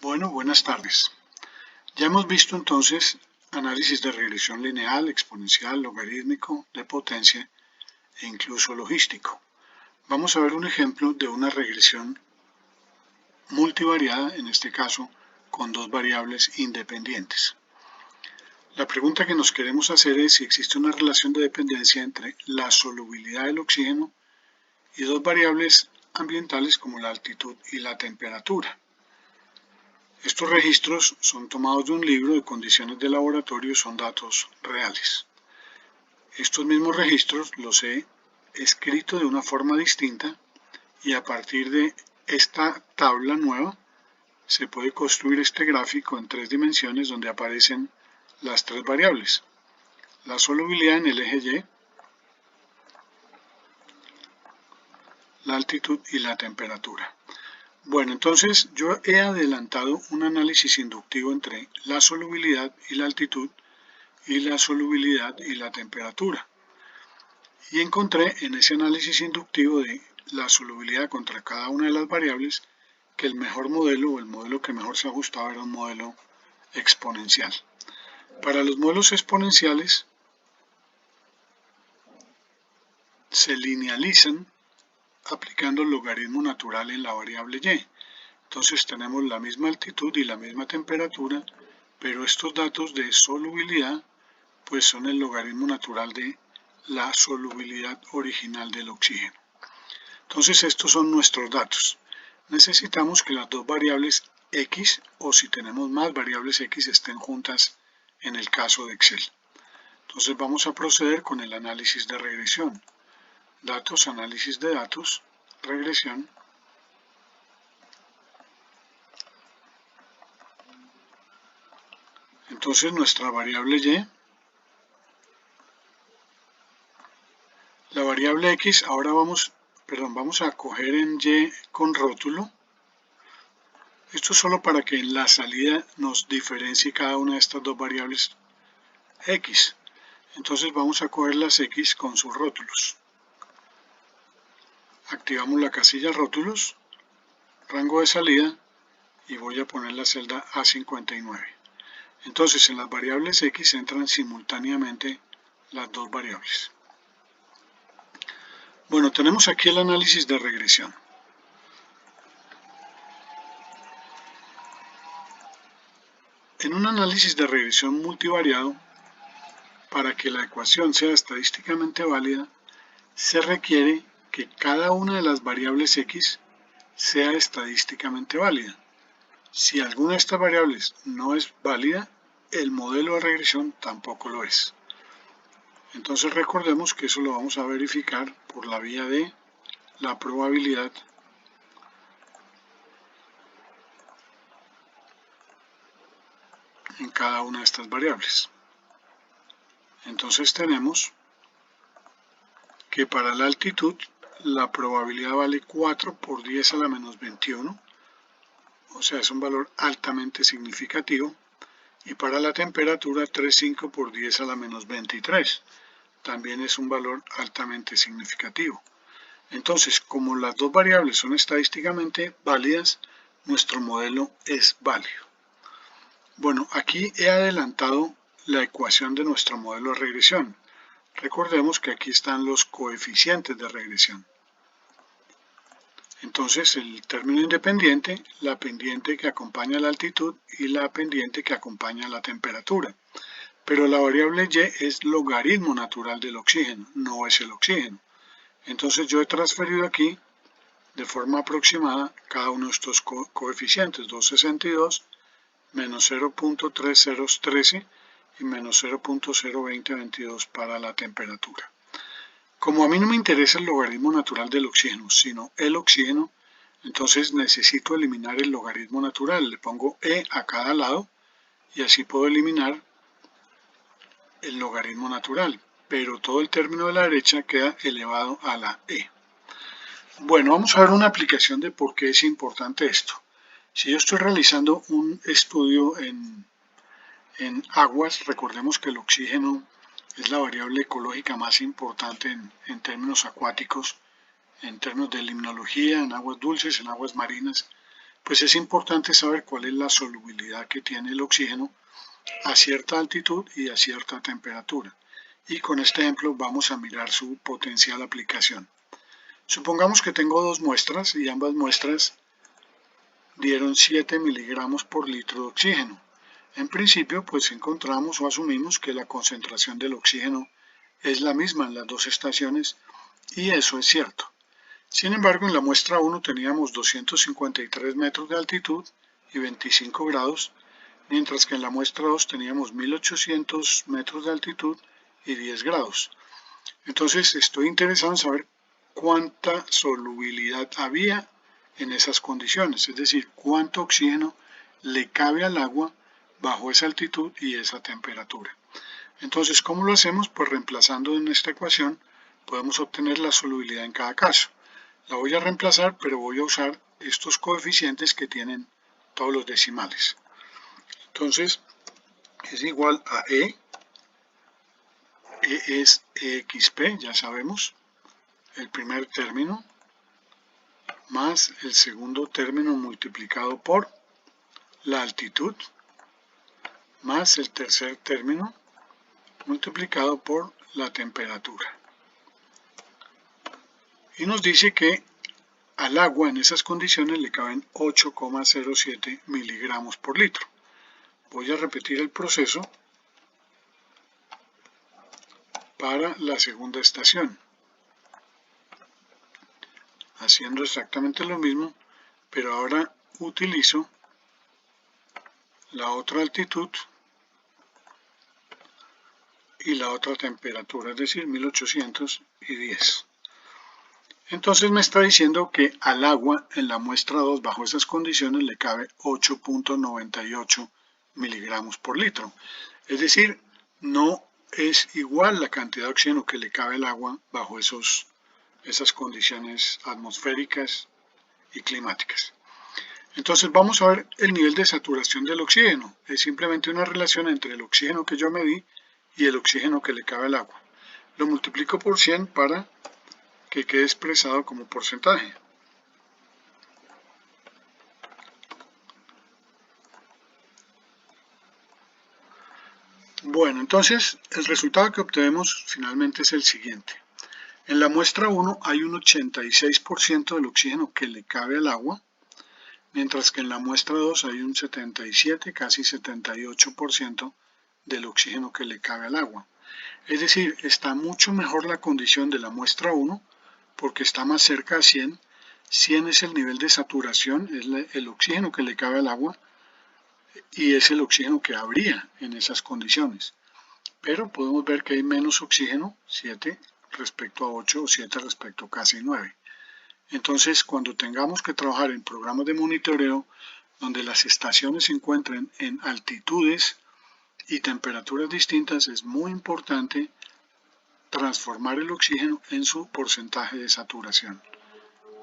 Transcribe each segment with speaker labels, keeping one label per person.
Speaker 1: Bueno, buenas tardes. Ya hemos visto entonces análisis de regresión lineal, exponencial, logarítmico, de potencia e incluso logístico. Vamos a ver un ejemplo de una regresión multivariada, en este caso con dos variables independientes. La pregunta que nos queremos hacer es si existe una relación de dependencia entre la solubilidad del oxígeno y dos variables ambientales como la altitud y la temperatura. Estos registros son tomados de un libro de condiciones de laboratorio y son datos reales. Estos mismos registros los he escrito de una forma distinta y a partir de esta tabla nueva se puede construir este gráfico en 3 dimensiones donde aparecen las 3 variables. La solubilidad en el eje Y, la altitud y la temperatura. Bueno, entonces yo he adelantado un análisis inductivo entre la solubilidad y la altitud y la solubilidad y la temperatura. Y encontré en ese análisis inductivo de la solubilidad contra cada una de las variables que el mejor modelo o el modelo que mejor se ajustaba era un modelo exponencial. Para los modelos exponenciales se linealizan aplicando el logaritmo natural en la variable y. Entonces tenemos la misma altitud y la misma temperatura, pero estos datos de solubilidad pues son el logaritmo natural de la solubilidad original del oxígeno. Entonces estos son nuestros datos. Necesitamos que las dos variables x, o si tenemos más variables x, estén juntas en el caso de Excel. Entonces vamos a proceder con el análisis de regresión. Datos, análisis de datos, regresión. Entonces nuestra variable y, la variable x, ahora vamos a coger en y con rótulo. Esto es solo para que en la salida nos diferencie cada una de estas dos variables x. Entonces vamos a coger las x con sus rótulos. Activamos la casilla rótulos, rango de salida y voy a poner la celda A59. Entonces en las variables x entran simultáneamente las dos variables. Bueno, tenemos aquí el análisis de regresión. En un análisis de regresión multivariado, para que la ecuación sea estadísticamente válida, se requiere que cada una de las variables x sea estadísticamente válida. Si alguna de estas variables no es válida, el modelo de regresión tampoco lo es. Entonces recordemos que eso lo vamos a verificar por la vía de la probabilidad en cada una de estas variables. Entonces tenemos que para la altitud la probabilidad vale 4 por 10 a la menos 21, o sea es un valor altamente significativo, y para la temperatura 3,5 por 10 a la menos 23, también es un valor altamente significativo. Entonces, como las dos variables son estadísticamente válidas, nuestro modelo es válido. Bueno, aquí he adelantado la ecuación de nuestro modelo de regresión. Recordemos que aquí están los coeficientes de regresión. Entonces, el término independiente, la pendiente que acompaña la altitud y la pendiente que acompaña la temperatura. Pero la variable y es logaritmo natural del oxígeno, no es el oxígeno. Entonces yo he transferido aquí de forma aproximada cada uno de estos coeficientes, 262, menos 0.3013 y menos 0.02022 para la temperatura. Como a mí no me interesa el logaritmo natural del oxígeno, sino el oxígeno, entonces necesito eliminar el logaritmo natural. Le pongo e a cada lado y así puedo eliminar el logaritmo natural, pero todo el término de la derecha queda elevado a la e. Bueno, vamos a ver una aplicación de por qué es importante esto. Si yo estoy realizando un estudio en aguas, recordemos que el oxígeno es la variable ecológica más importante en términos acuáticos, en términos de limnología, en aguas dulces, en aguas marinas. pues es importante saber cuál es la solubilidad que tiene el oxígeno a cierta altitud y a cierta temperatura. Y con este ejemplo vamos a mirar su potencial aplicación. Supongamos que tengo dos muestras y ambas muestras dieron 7 miligramos por litro de oxígeno. En principio, pues encontramos o asumimos que la concentración del oxígeno es la misma en las dos estaciones y eso es cierto. Sin embargo, en la muestra 1 teníamos 253 metros de altitud y 25 grados, mientras que en la muestra 2 teníamos 1800 metros de altitud y 10 grados. Entonces, estoy interesado en saber cuánta solubilidad había en esas condiciones, es decir, cuánto oxígeno le cabe al agua bajo esa altitud y esa temperatura. Entonces, ¿cómo lo hacemos? Pues reemplazando en esta ecuación podemos obtener la solubilidad en cada caso. La voy a reemplazar, pero voy a usar estos coeficientes que tienen todos los decimales. Entonces, es igual a E es EXP, ya sabemos, el primer término, más el segundo término multiplicado por la altitud, más el tercer término multiplicado por la temperatura. Y nos dice que al agua en esas condiciones le caben 8,07 miligramos por litro. Voy a repetir el proceso para la segunda estación, haciendo exactamente lo mismo, pero ahora utilizo la otra altitud y la otra temperatura, es decir, 1810. Entonces me está diciendo que al agua en la muestra 2 bajo esas condiciones le cabe 8,98 miligramos por litro. Es decir, no es igual la cantidad de oxígeno que le cabe al agua bajo esas condiciones atmosféricas y climáticas. Entonces vamos a ver el nivel de saturación del oxígeno. Es simplemente una relación entre el oxígeno que yo medí y el oxígeno que le cabe al agua. Lo multiplico por 100 para que quede expresado como porcentaje. Bueno, entonces el resultado que obtenemos finalmente es el siguiente. En la muestra 1 hay un 86% del oxígeno que le cabe al agua, mientras que en la muestra 2 hay un 77, casi 78% del oxígeno que le cabe al agua. Es decir, está mucho mejor la condición de la muestra 1 porque está más cerca a 100. 100 es el nivel de saturación, es el oxígeno que le cabe al agua y es el oxígeno que habría en esas condiciones. Pero podemos ver que hay menos oxígeno, 7 respecto a 8 o 7 respecto a casi 9. Entonces, cuando tengamos que trabajar en programas de monitoreo donde las estaciones se encuentren en altitudes y temperaturas distintas, es muy importante transformar el oxígeno en su porcentaje de saturación.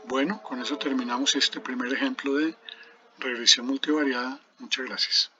Speaker 1: Bueno, con eso terminamos este primer ejemplo de regresión multivariada. Muchas gracias.